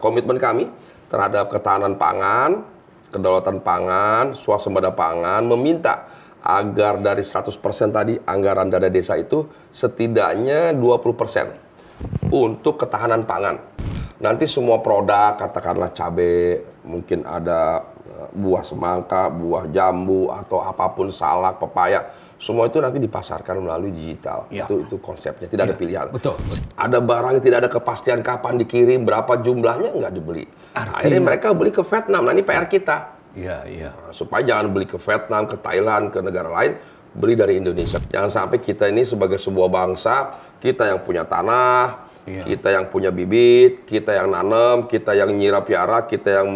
Komitmen kami terhadap ketahanan pangan, kedaulatan pangan, swasembada pangan, meminta agar dari 100% tadi anggaran dana desa itu setidaknya 20% untuk ketahanan pangan. Nanti semua produk, katakanlah cabai, mungkin ada buah semangka, buah jambu, atau apapun, salak, pepaya, semua itu nanti dipasarkan melalui digital. Ya. Itu konsepnya, tidak ada pilihan. Betul. Ada barang yang tidak ada kepastian kapan dikirim, berapa jumlahnya, nggak dibeli. Akhirnya mereka beli ke Vietnam. Nah, ini PR kita. Iya. Nah, supaya jangan beli ke Vietnam, ke Thailand, ke negara lain, beli dari Indonesia. Jangan sampai kita ini sebagai sebuah bangsa, kita yang punya tanah, kita yang punya bibit, kita yang nanam, kita yang nyirap piara, kita yang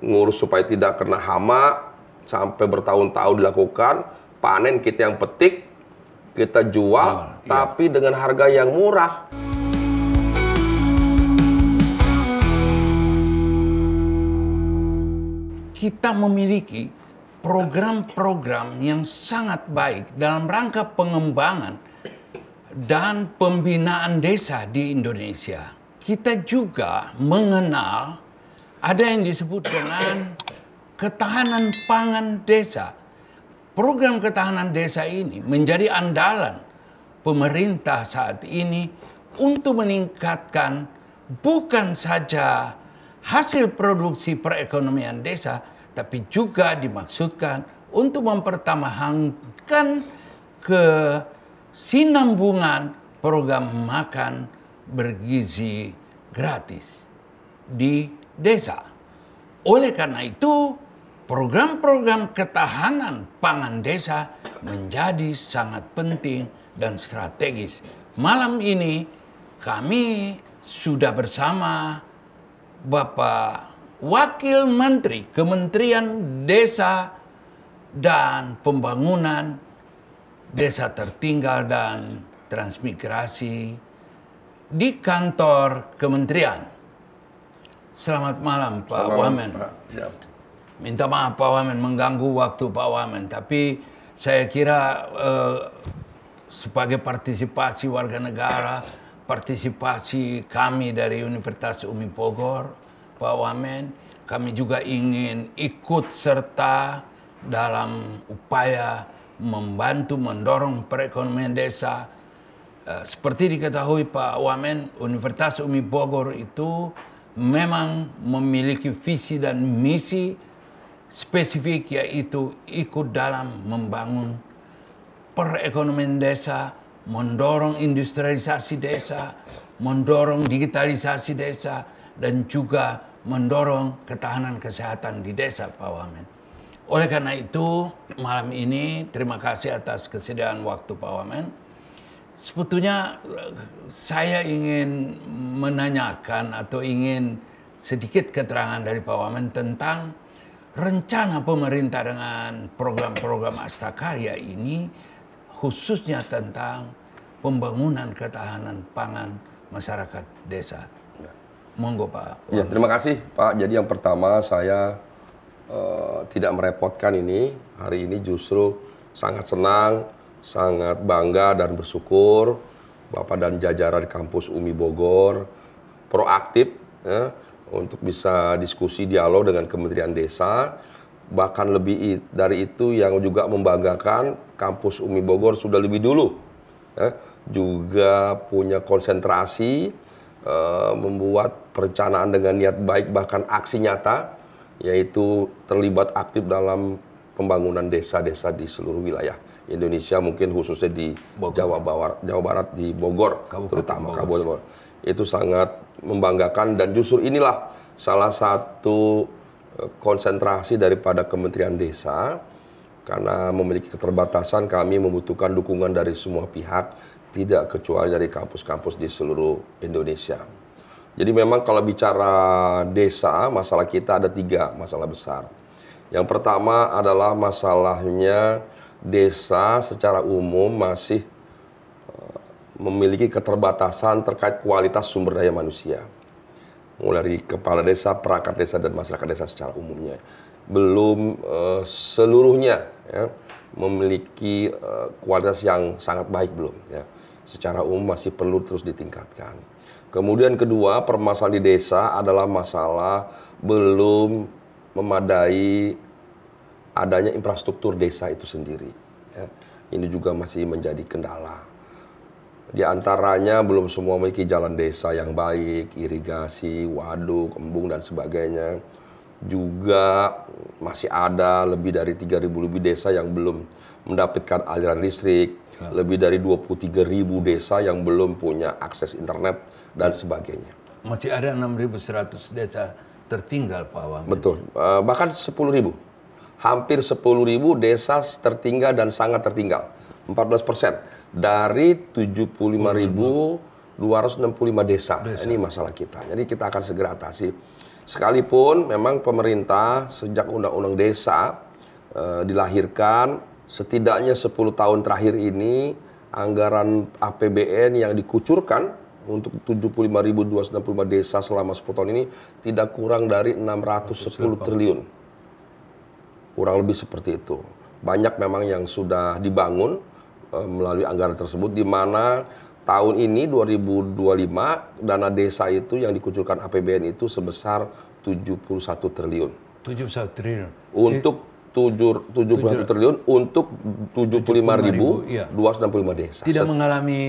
mengurus supaya tidak kena hama, sampai bertahun-tahun dilakukan. Panen kita yang petik, kita jual, tapi dengan harga yang murah. Kita memiliki program-program yang sangat baik dalam rangka pengembangan dan pembinaan desa di Indonesia. Kita juga mengenal ada yang disebut dengan ketahanan pangan desa. Program ketahanan desa ini menjadi andalan pemerintah saat ini untuk meningkatkan bukan saja hasil produksi perekonomian desa, tapi juga dimaksudkan untuk mempertahankan kesinambungan program makan bergizi gratis di desa. Oleh karena itu, program-program ketahanan pangan desa menjadi sangat penting dan strategis. Malam ini kami sudah bersama Bapak Wakil Menteri Kementerian Desa dan Pembangunan Desa Tertinggal dan Transmigrasi di kantor kementerian. Selamat malam Pak Wamen. Minta maaf Pak Wamen mengganggu waktu Pak Wamen, tapi saya kira sebagai partisipasi warga negara, partisipasi kami dari Universitas Umi Bogor, Pak Wamen, kami juga ingin ikut serta dalam upaya membantu mendorong perekonomian desa. Seperti diketahui Pak Wamen, Universitas Umi Bogor itu memang memiliki visi dan misi spesifik, yaitu ikut dalam membangun perekonomian desa, mendorong industrialisasi desa, mendorong digitalisasi desa, dan juga mendorong ketahanan kesehatan di desa, Pak Wamen. Oleh karena itu, malam ini terima kasih atas kesediaan waktu Pak Wamen. Sebetulnya saya ingin menanyakan atau ingin sedikit keterangan dari Pak Wamen tentang rencana pemerintah dengan program-program Astakarya ini, khususnya tentang pembangunan ketahanan pangan masyarakat desa. Monggo Pak. Ya, terima kasih Pak. Jadi yang pertama saya tidak merepotkan ini. Hari ini justru sangat senang, sangat bangga dan bersyukur Bapak dan jajaran kampus Umi Bogor proaktif ya, untuk bisa diskusi dialog dengan Kementerian Desa. Bahkan lebih dari itu yang juga membanggakan, kampus Umi Bogor sudah lebih dulu ya, juga punya konsentrasi membuat perencanaan dengan niat baik, bahkan aksi nyata, yaitu terlibat aktif dalam pembangunan desa-desa di seluruh wilayah Indonesia, mungkin khususnya di Jawa Barat di Bogor, terutama Kabupaten Bogor. Itu sangat membanggakan, dan justru inilah salah satu konsentrasi daripada Kementerian Desa, karena memiliki keterbatasan kami membutuhkan dukungan dari semua pihak, tidak kecuali dari kampus-kampus di seluruh Indonesia. Jadi memang kalau bicara desa, masalah kita ada 3 masalah besar. Yang pertama adalah masalahnya desa secara umum masih memiliki keterbatasan terkait kualitas sumber daya manusia. Mulai dari kepala desa, perangkat desa, dan masyarakat desa secara umumnya. Belum seluruhnya ya, memiliki kualitas yang sangat baik, belum. Ya. Secara umum masih perlu terus ditingkatkan. Kemudian kedua, permasalahan di desa adalah masalah belum memadai adanya infrastruktur desa itu sendiri. Ya. Ini juga masih menjadi kendala. Di antaranya belum semua memiliki jalan desa yang baik, irigasi, waduk, embung, dan sebagainya. Juga masih ada lebih dari 3.000 lebih desa yang belum mendapatkan aliran listrik, lebih dari 23.000 desa yang belum punya akses internet, dan sebagainya. Masih ada 6.100 desa tertinggal, Pak Wamen. Betul, bahkan 10.000. Hampir 10.000 desa tertinggal dan sangat tertinggal. 14% dari 75.265 desa. Ini masalah kita. Jadi kita akan segera atasi. Sekalipun memang pemerintah sejak Undang-Undang Desa dilahirkan, setidaknya 10 tahun terakhir ini anggaran APBN yang dikucurkan untuk 75.265 desa selama 10 tahun ini tidak kurang dari 610 triliun. Kurang lebih seperti itu. Banyak memang yang sudah dibangun melalui anggaran tersebut, di mana tahun ini 2025 dana desa itu yang dikucurkan APBN itu sebesar 71 triliun. 71 triliun. Untuk 71 triliun untuk 75.265 desa. Tidak mengalami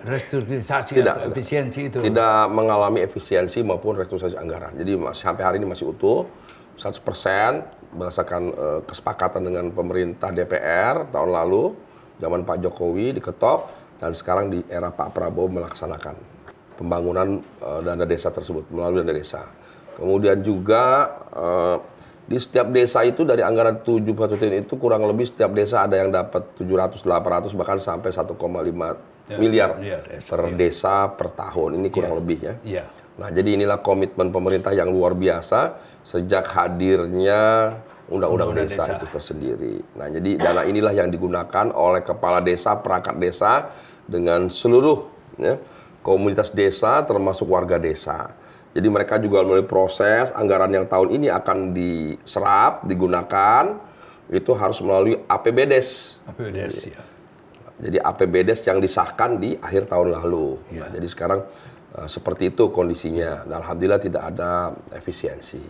restrukturisasi atau efisiensi itu? Tidak mengalami efisiensi maupun restrukturisasi anggaran. Jadi sampai hari ini masih utuh, 100% berdasarkan kesepakatan dengan pemerintah DPR tahun lalu, zaman Pak Jokowi diketok, dan sekarang di era Pak Prabowo melaksanakan pembangunan dana desa tersebut melalui dana desa. Kemudian juga di setiap desa itu dari anggaran 71 triliun itu kurang lebih setiap desa ada yang dapat 700, 800 bahkan sampai 1,5 miliar per desa per tahun. Ini kurang lebih ya. Nah, jadi inilah komitmen pemerintah yang luar biasa sejak hadirnya Undang-Undang Desa itu tersendiri. Nah, jadi dana inilah yang digunakan oleh kepala desa, perangkat desa dengan seluruh komunitas desa termasuk warga desa. Jadi mereka juga melalui proses anggaran yang tahun ini akan diserap, digunakan, itu harus melalui APBDes. APBDes, ya. Jadi APBDes yang disahkan di akhir tahun lalu. Nah, jadi sekarang seperti itu kondisinya. Dan alhamdulillah tidak ada efisiensi.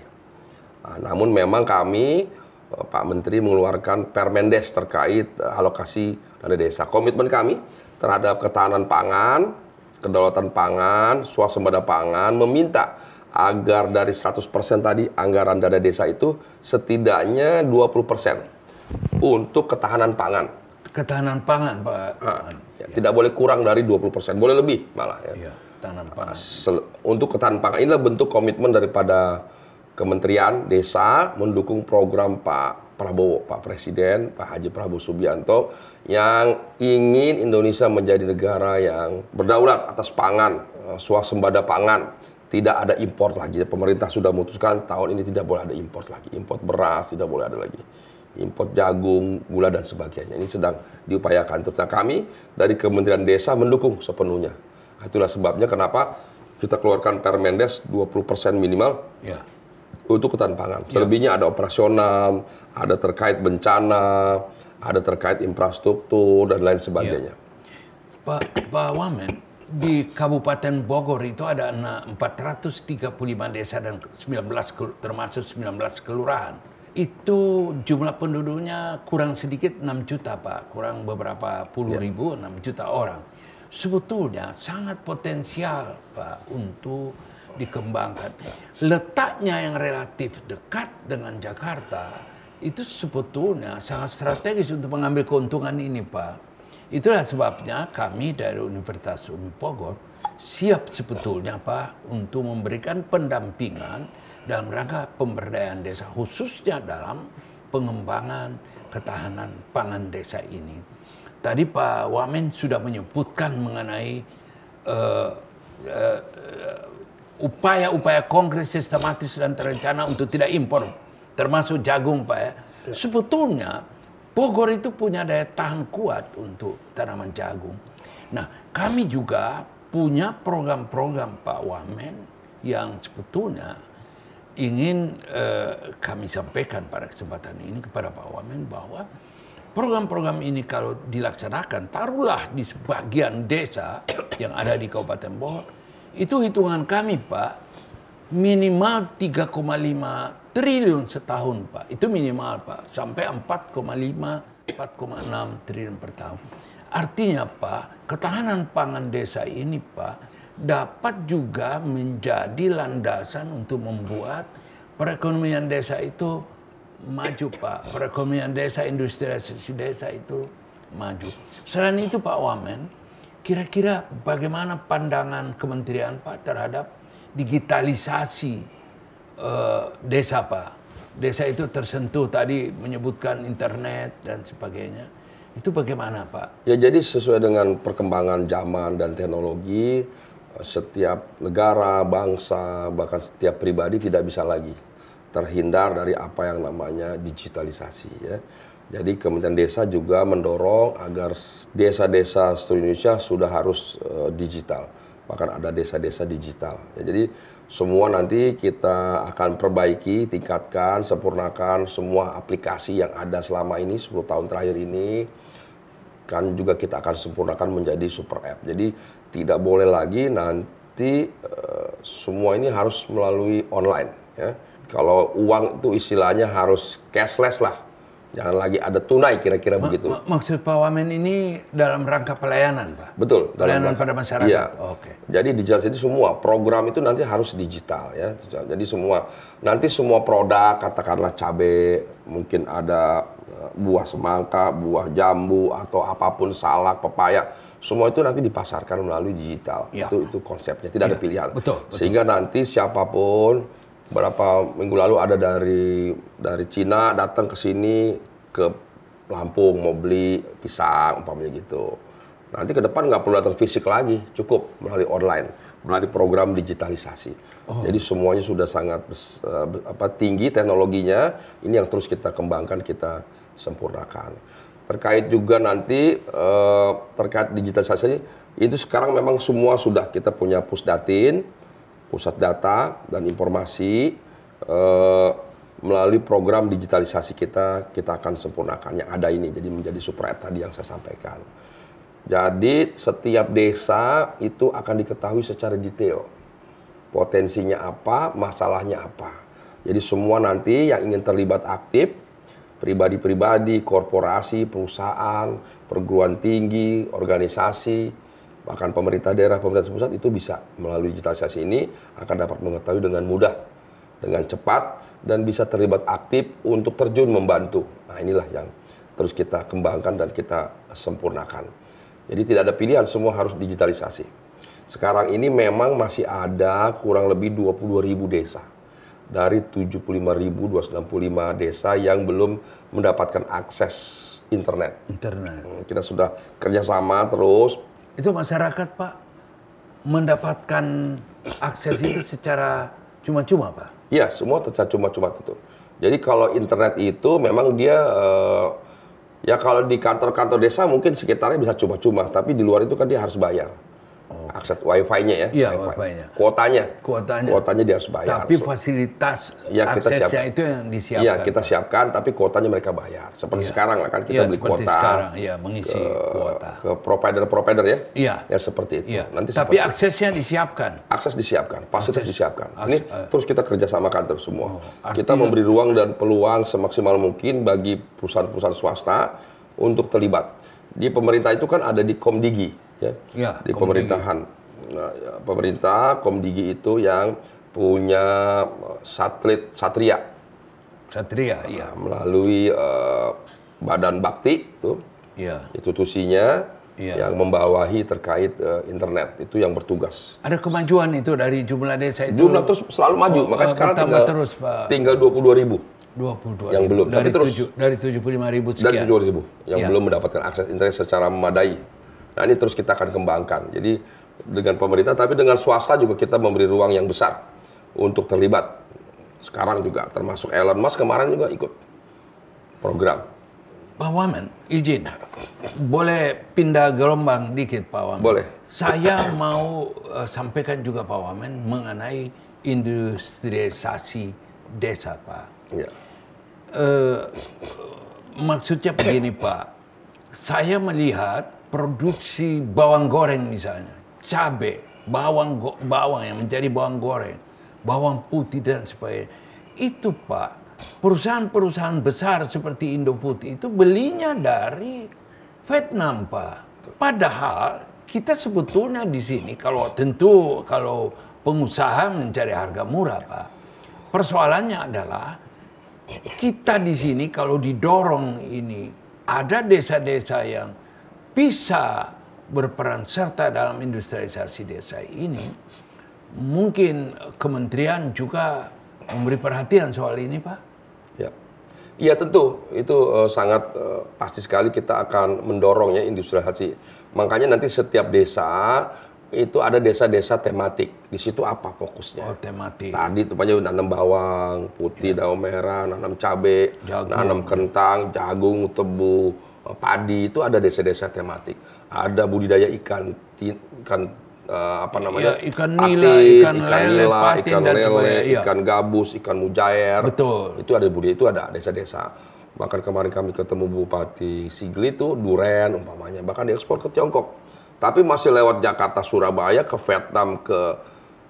Nah, namun memang kami, Pak Menteri mengeluarkan Permendes terkait alokasi dana desa. Komitmen kami terhadap ketahanan pangan, kedaulatan pangan, swasembada pangan, meminta agar dari 100% tadi anggaran dana desa itu setidaknya 20% untuk ketahanan pangan. Ketahanan pangan, Pak. Tidak boleh kurang dari 20%, boleh lebih malah. Ketahanan pangan. Untuk ketahanan pangan, inilah bentuk komitmen daripada Kementerian Desa mendukung program Pak Prabowo, Pak Presiden, Pak Haji Prabowo Subianto, yang ingin Indonesia menjadi negara yang berdaulat atas pangan, swasembada pangan, tidak ada impor lagi. Pemerintah sudah memutuskan tahun ini tidak boleh ada impor lagi. Impor beras tidak boleh ada lagi. Impor jagung, gula, dan sebagainya. Ini sedang diupayakan. Terus kami dari Kementerian Desa mendukung sepenuhnya. Itulah sebabnya kenapa kita keluarkan Permendes 20% minimal untuk ketahanan pangan. Selebihnya ada operasional, ada terkait bencana, ada terkait infrastruktur, dan lain sebagainya. Pak Wamen, di Kabupaten Bogor itu ada 435 desa dan 19 termasuk 19 kelurahan. Itu jumlah penduduknya kurang sedikit 6 juta, Pak. Kurang beberapa puluh ribu, 6 juta orang. Sebetulnya sangat potensial, Pak, untuk dikembangkan. Letaknya yang relatif dekat dengan Jakarta, itu sebetulnya sangat strategis untuk mengambil keuntungan ini, Pak. Itulah sebabnya kami dari Universitas Umi Bogor siap sebetulnya, Pak, untuk memberikan pendampingan dalam rangka pemberdayaan desa, khususnya dalam pengembangan ketahanan pangan desa ini. Tadi Pak Wamen sudah menyebutkan mengenai upaya-upaya konkret, sistematis, dan terencana untuk tidak impor, termasuk jagung, Pak ya. Sebetulnya Bogor itu punya daya tahan kuat untuk tanaman jagung. Nah, kami juga punya program-program, Pak Wamen, yang sebetulnya ingin kami sampaikan pada kesempatan ini kepada Pak Wamen bahwa program-program ini kalau dilaksanakan, taruhlah di sebagian desa yang ada di Kabupaten Bogor, Itu hitungan kami, Pak, minimal 3,5 triliun setahun, Pak. Itu minimal, Pak. Sampai 4,5, 4,6 triliun per tahun. Artinya, Pak, ketahanan pangan desa ini, Pak, dapat juga menjadi landasan untuk membuat perekonomian desa itu maju, Pak. Perekonomian desa, industrialisasi desa itu maju. Selain itu, Pak Wamen, kira-kira bagaimana pandangan kementerian, Pak, terhadap digitalisasi desa, Pak? Desa itu tersentuh tadi menyebutkan internet dan sebagainya. Itu bagaimana, Pak? Ya, jadi sesuai dengan perkembangan zaman dan teknologi, setiap negara, bangsa, bahkan setiap pribadi tidak bisa lagi terhindar dari apa yang namanya digitalisasi, ya. Jadi Kementerian Desa juga mendorong agar desa-desa seluruh Indonesia sudah harus digital. Bahkan ada desa-desa digital. Ya, jadi semua nanti kita akan perbaiki, tingkatkan, sempurnakan semua aplikasi yang ada selama ini 10 tahun terakhir ini. Kan juga kita akan sempurnakan menjadi super app. Jadi tidak boleh lagi nanti semua ini harus melalui online, ya. Kalau uang itu istilahnya harus cashless lah. Jangan lagi ada tunai, kira-kira begitu. Maksud Pak Wamen ini dalam rangka pelayanan, Pak? Betul. Pelayanan pada masyarakat? Iya. Oke. Jadi digital itu semua, program itu nanti harus digital, ya. Jadi nanti semua produk, katakanlah cabai, mungkin ada buah semangka, buah jambu, atau apapun, salak, pepaya, semua itu nanti dipasarkan melalui digital. Ya. Itu konsepnya, tidak ada pilihan. Betul. Sehingga nanti siapapun, beberapa minggu lalu ada dari Cina datang ke sini, ke Lampung mau beli pisang umpamanya gitu. Nanti ke depan nggak perlu datang fisik lagi, cukup melalui online, melalui program digitalisasi. Jadi semuanya sudah sangat tinggi teknologinya. Ini yang terus kita kembangkan, kita sempurnakan. Terkait juga nanti terkait digitalisasi itu sekarang memang semua sudah kita punya Pusdatin, pusat data dan informasi. Melalui program digitalisasi kita akan sempurnakan yang ada ini. Jadi menjadi super app tadi yang saya sampaikan. Jadi setiap desa itu akan diketahui secara detail. Potensinya apa, masalahnya apa. Jadi semua nanti yang ingin terlibat aktif, pribadi-pribadi, korporasi, perusahaan, perguruan tinggi, organisasi, bahkan pemerintah daerah, pemerintah pusat itu bisa melalui digitalisasi ini akan dapat mengetahui dengan mudah, dengan cepat, dan bisa terlibat aktif untuk terjun membantu. Nah, inilah yang terus kita kembangkan dan kita sempurnakan. Jadi tidak ada pilihan, semua harus digitalisasi. Sekarang ini memang masih ada kurang lebih 22.000 desa. Dari 75.265 desa yang belum mendapatkan akses internet. Kita sudah kerjasama terus. Itu masyarakat, Pak, mendapatkan akses itu secara cuma-cuma, Pak? Iya, semua secara cuma-cuma itu. Jadi kalau internet itu memang dia, ya kalau di kantor-kantor desa mungkin sekitarnya bisa cuma-cuma, tapi di luar itu kan dia harus bayar. Akses wifi-nya ya, iya, wifi-nya. Kuotanya dia harus bayar. Tapi fasilitas ya, aksesnya itu yang disiapkan. Iya, kita siapkan, tapi kuotanya mereka bayar. Seperti sekarang lah kan kita beli kuota. Sekarang, iya, mengisi kuota. Ke provider-provider ya. Iya. Ya seperti itu. Iya. Tapi aksesnya disiapkan. Akses disiapkan, fasilitas disiapkan. Ini terus kita kerjasamakan terus semua. Kita memberi ruang dan peluang semaksimal mungkin bagi perusahaan-perusahaan swasta untuk terlibat. Di pemerintah itu kan ada di Komdigi. Ya, di pemerintahan. Nah, ya, pemerintah Komdigi itu yang punya satelit Satria. Iya. Melalui Badan Bakti itu, institusinya yang membawahi terkait internet itu yang bertugas. Ada kemajuan itu dari jumlah desa itu. Jumlah terus selalu maju, makanya sekarang tinggal 22.000. 22 yang belum. Dari, tapi dari 75.000 sekian. Dari 72.000 yang belum mendapatkan akses internet secara memadai. Nah, ini terus kita akan kembangkan. Jadi dengan pemerintah, tapi dengan swasta juga kita memberi ruang yang besar untuk terlibat. Sekarang juga termasuk Elon Musk kemarin juga ikut program. Pak Wamen, izin. Boleh pindah gelombang dikit, Pak Wamen? Boleh. Saya mau sampaikan juga, Pak Wamen, mengenai industrialisasi desa, Pak. Ya. Maksudnya begini, Pak. Saya melihat produksi bawang goreng misalnya, cabai, bawang yang menjadi bawang goreng, bawang putih dan sebagainya. Itu Pak, perusahaan-perusahaan besar seperti Indofood itu belinya dari Vietnam Pak. Padahal kita sebetulnya di sini kalau pengusaha mencari harga murah Pak. Persoalannya adalah kita di sini kalau didorong ini ada desa-desa yang bisa berperan serta dalam industrialisasi desa ini, mungkin kementerian juga memberi perhatian soal ini, Pak. Ya, ya tentu itu sangat pasti sekali kita akan mendorongnya industrialisasi. Makanya nanti setiap desa itu ada desa-desa tematik. Di situ apa fokusnya? Oh, tematik. Tadi tuh nanam bawang putih, daun merah, nanam cabai, nanam kentang, jagung, tebu, padi. Itu ada desa-desa tematik. Ada budidaya ikan apa namanya? Ya, ikan nila, ikan lele, patin, ikan dan lele, sebagainya. ikan gabus, ikan mujair. Betul. Itu ada budidaya, itu ada desa-desa. Bahkan kemarin kami ketemu Bupati Sigli itu duren umpamanya, bahkan diekspor ke Tiongkok. Tapi masih lewat Jakarta, Surabaya, ke Vietnam, ke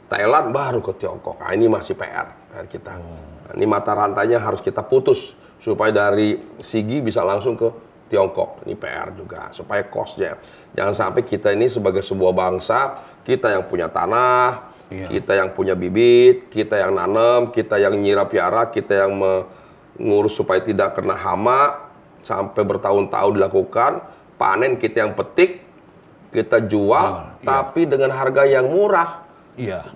Thailand, baru ke Tiongkok. Nah, ini masih PR kita. Nah, ini mata rantainya harus kita putus supaya dari Sigi bisa langsung ke Tiongkok. Ini PR juga, supaya cost-nya. Jangan sampai kita ini sebagai sebuah bangsa, kita yang punya tanah, kita yang punya bibit, kita yang nanam, kita yang nyirap piara, kita yang mengurus supaya tidak kena hama, sampai bertahun-tahun dilakukan, panen kita yang petik, kita jual, tapi dengan harga yang murah,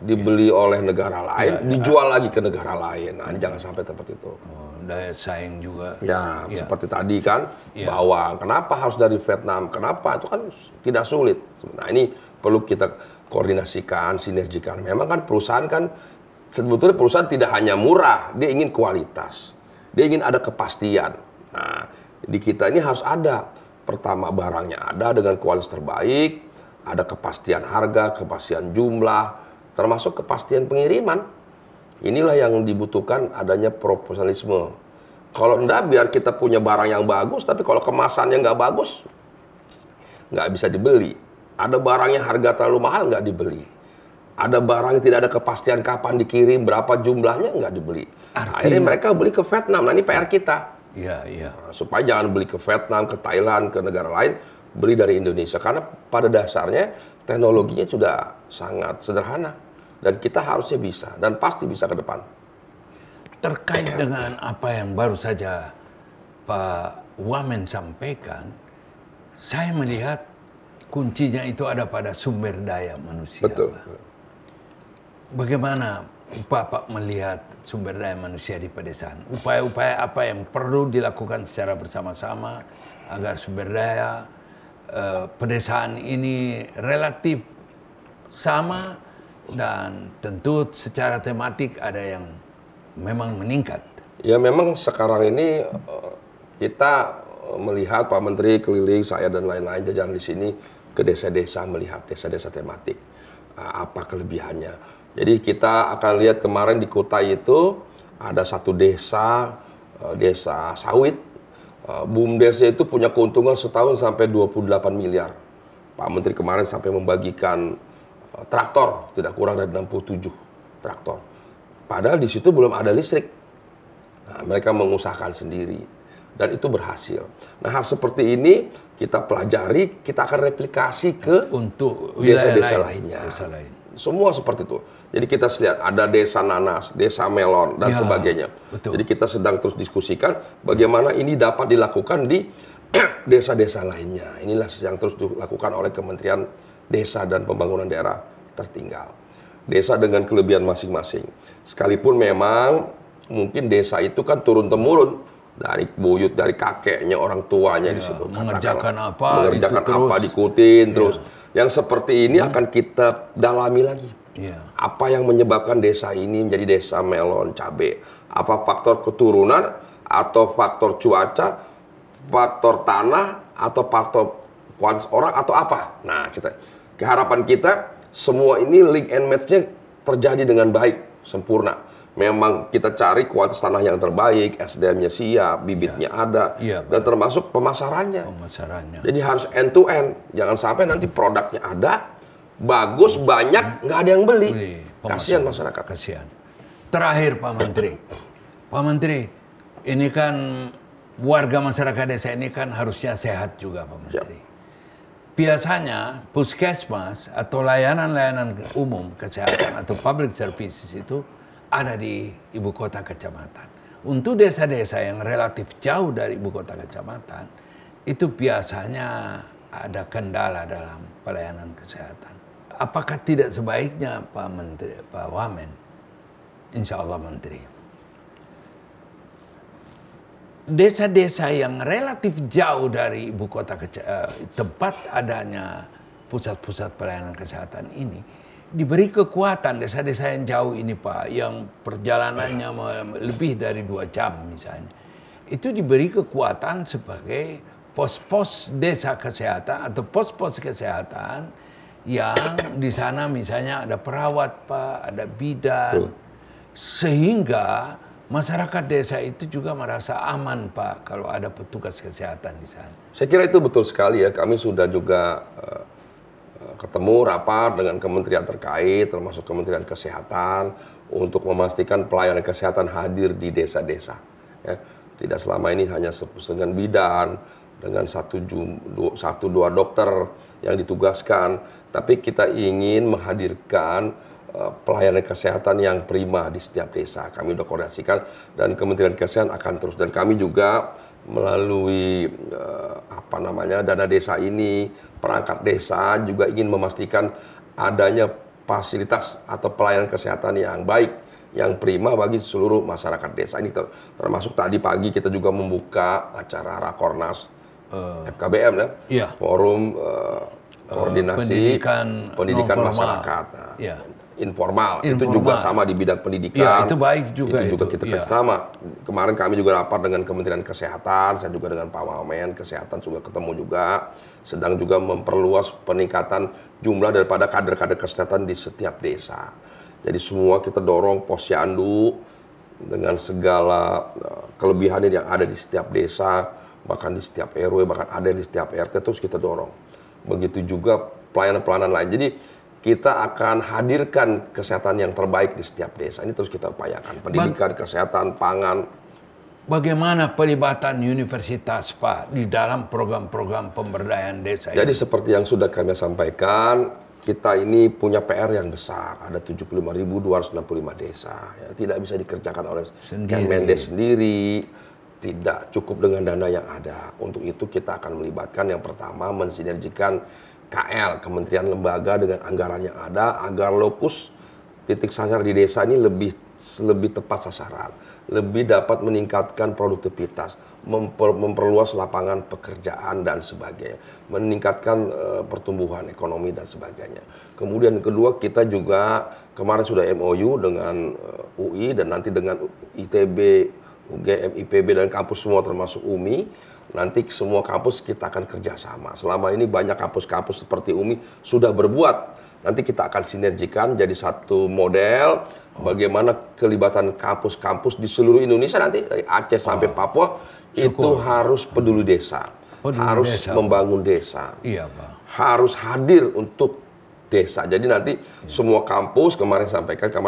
dibeli oleh negara lain, dijual lagi ke negara lain. Nah, ini jangan sampai seperti itu. Oh, daya saing juga. Ya, seperti tadi kan, bawang. Kenapa harus dari Vietnam? Kenapa? Itu kan tidak sulit. Nah, ini perlu kita koordinasikan, sinergikan. Memang kan perusahaan kan, sebetulnya perusahaan tidak hanya murah, dia ingin kualitas. Dia ingin ada kepastian. Nah, di kita ini harus ada. Pertama, barangnya ada dengan kualitas terbaik, ada kepastian harga, kepastian jumlah, termasuk kepastian pengiriman. Inilah yang dibutuhkan adanya profesionalisme. Kalau enggak, biar kita punya barang yang bagus, tapi kalau kemasannya nggak bagus, nggak bisa dibeli. Ada barang yang harga terlalu mahal, nggak dibeli. Ada barang yang tidak ada kepastian kapan dikirim, berapa jumlahnya, nggak dibeli. Akhirnya mereka beli ke Vietnam. Nah, ini PR kita. Supaya jangan beli ke Vietnam, ke Thailand, ke negara lain, beli dari Indonesia. Karena pada dasarnya teknologinya sudah sangat sederhana. Dan kita harusnya bisa, dan pasti bisa ke depan. Terkait dengan apa yang baru saja Pak Wamen sampaikan, saya melihat kuncinya itu ada pada sumber daya manusia. Betul. Pak. Bagaimana Bapak melihat sumber daya manusia di pedesaan? Upaya-upaya apa yang perlu dilakukan secara bersama-sama agar sumber daya pedesaan ini relatif sama dan tentu secara tematik ada yang memang meningkat. Ya memang sekarang ini kita melihat Pak Menteri keliling, saya dan lain-lain jajaran di sini ke desa-desa, melihat desa-desa tematik. Apa kelebihannya? Jadi kita akan lihat kemarin di Kutai itu ada satu desa, desa sawit. BUMDes itu punya keuntungan setahun sampai 28 miliar. Pak Menteri kemarin sampai membagikan traktor, tidak kurang dari 67 traktor. Padahal di situ belum ada listrik. Nah, mereka mengusahakan sendiri. Dan itu berhasil. Nah, hal seperti ini kita pelajari, kita akan replikasi ke untuk desa-desa lainnya. Desa lain. Semua seperti itu. Jadi kita lihat ada desa nanas, desa melon, dan sebagainya. Betul. Jadi kita sedang terus diskusikan bagaimana ini dapat dilakukan di desa-desa lainnya. Inilah yang terus dilakukan oleh Kementerian Desa dan Pembangunan Daerah Tertinggal. Desa dengan kelebihan masing-masing. Sekalipun memang mungkin desa itu kan turun-temurun dari buyut, dari kakeknya, orang tuanya di situ. Mengerjakan apa, mengerjakan itu apa, terus diikutin terus. Yang seperti ini akan kita dalami lagi. Apa yang menyebabkan desa ini menjadi desa melon, cabai? Apa faktor keturunan, atau faktor cuaca, faktor tanah, atau faktor kualitas orang, atau apa? Nah, keharapan kita semua ini link and match-nya terjadi dengan baik, sempurna. Memang kita cari kualitas tanah yang terbaik, SDM-nya siap, bibitnya ada, dan termasuk pemasarannya. Jadi harus end to end. Jangan sampai nanti produknya ada, bagus, banyak, nggak ada yang beli. Kasihan masyarakat. Kasihan. Terakhir Pak Menteri. Pak Menteri, ini kan warga masyarakat desa ini kan harusnya sehat juga Pak Menteri. Biasanya puskesmas atau layanan-layanan umum kesehatan atau public services itu ada di ibu kota kecamatan. Untuk desa-desa yang relatif jauh dari ibu kota kecamatan, itu biasanya ada kendala dalam pelayanan kesehatan. Apakah tidak sebaiknya Pak Menteri, Pak Wamen, insya Allah Menteri, desa-desa yang relatif jauh dari ibu kota tempat adanya pusat-pusat pelayanan kesehatan ini diberi kekuatan. Desa-desa yang jauh ini Pak, yang perjalanannya lebih dari 2 jam misalnya, itu diberi kekuatan sebagai pos-pos desa kesehatan atau pos-pos kesehatan yang di sana misalnya ada perawat Pak, ada bidan, sehingga masyarakat desa itu juga merasa aman Pak kalau ada petugas kesehatan di sana. Saya kira itu betul sekali ya. Kami sudah juga ketemu rapat dengan kementerian terkait, termasuk Kementerian Kesehatan, untuk memastikan pelayanan kesehatan hadir di desa-desa. Ya. Tidak selama ini hanya dengan bidan, dengan 1-2 dokter yang ditugaskan, tapi kita ingin menghadirkan pelayanan kesehatan yang prima di setiap desa. Kami sudah koordinasikan dan Kementerian Kesehatan akan terus, dan kami juga melalui dana desa ini, perangkat desa juga ingin memastikan adanya fasilitas atau pelayanan kesehatan yang baik, yang prima bagi seluruh masyarakat desa ini. Termasuk tadi pagi kita juga membuka acara Rakornas FKBM ya, forum koordinasi pendidikan masyarakat. Informal, itu juga sama di bidang pendidikan. Ya, itu baik juga. Itu juga kita sama. Kemarin kami juga rapat dengan Kementerian Kesehatan, saya juga dengan Pak Wamen Kesehatan juga ketemu juga, sedang juga memperluas peningkatan jumlah daripada kader-kader kesehatan di setiap desa. Jadi semua kita dorong posyandu dengan segala kelebihannya yang ada di setiap desa, bahkan di setiap RW, bahkan ada di setiap RT, terus kita dorong. Begitu juga pelayanan-pelayanan lain. Jadi kita akan hadirkan kesehatan yang terbaik di setiap desa. Ini terus kita upayakan. Pendidikan, kesehatan, pangan. Bagaimana pelibatan universitas Pak di dalam program-program pemberdayaan desa Jadi seperti yang sudah kami sampaikan, kita ini punya PR yang besar. Ada 75.265 desa. Ya, tidak bisa dikerjakan oleh Kemendes sendiri. Tidak cukup dengan dana yang ada. Untuk itu kita akan melibatkan yang pertama, mensinergikan KL, kementerian lembaga dengan anggaran yang ada, agar lokus titik sasar di desa ini lebih tepat sasaran, lebih dapat meningkatkan produktivitas, memperluas lapangan pekerjaan dan sebagainya, meningkatkan pertumbuhan ekonomi dan sebagainya. Kemudian kedua, kita juga kemarin sudah MOU dengan UI dan nanti dengan ITB, UGM, IPB dan kampus semua termasuk UMI. Nanti semua kampus kita akan kerjasama. Selama ini banyak kampus-kampus seperti UMI sudah berbuat. Nanti kita akan sinergikan jadi satu model bagaimana kelibatan kampus-kampus di seluruh Indonesia nanti dari Aceh sampai Papua itu harus peduli desa, harus membangun desa, harus hadir untuk desa. Jadi nanti semua kampus, kemarin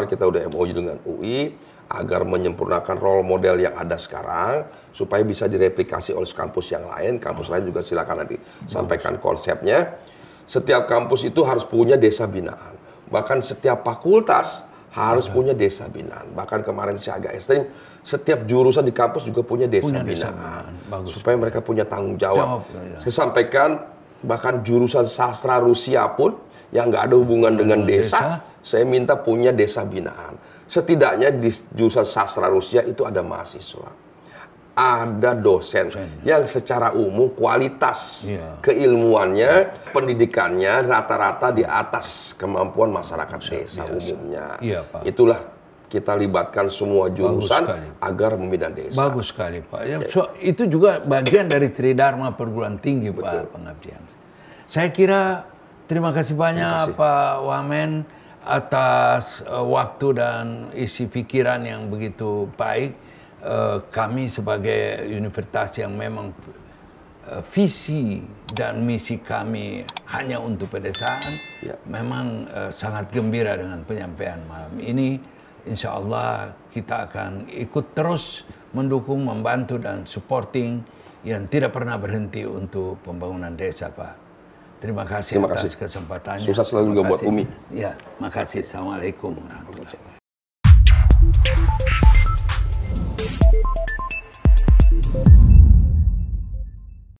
kita udah MOU dengan UI agar menyempurnakan role model yang ada sekarang supaya bisa direplikasi oleh kampus yang lain. Kampus lain juga silakan nanti sampaikan konsepnya. Setiap kampus itu harus punya desa binaan. Bahkan setiap fakultas harus punya desa binaan. Bahkan kemarin saya agak ekstrim, setiap jurusan di kampus juga punya desa binaan. Supaya mereka punya tanggung jawab. Saya sampaikan bahkan jurusan sastra Rusia pun yang nggak ada hubungan dengan desa, saya minta punya desa binaan. Setidaknya di jurusan sastra Rusia itu ada mahasiswa, ada dosen yang secara umum kualitas keilmuannya, pendidikannya rata-rata di atas kemampuan masyarakat desa umumnya. Itulah kita libatkan semua jurusan agar membina desa. Bagus sekali Pak. Ya, itu juga bagian dari Tridharma perguruan tinggi Pak, pengabdian. Saya kira terima kasih banyak Pak Wamen atas waktu dan isi pikiran yang begitu baik. Kami sebagai universitas yang memang visi dan misi kami hanya untuk pedesaan, memang sangat gembira dengan penyampaian malam ini. Insya Allah kita akan ikut terus mendukung, membantu, dan supporting yang tidak pernah berhenti untuk pembangunan desa, Pak. Terima kasih atas kesempatannya. Sukses selalu juga buat Umi. Ya, makasih. Assalamualaikum warahmatullahi wabarakatuh.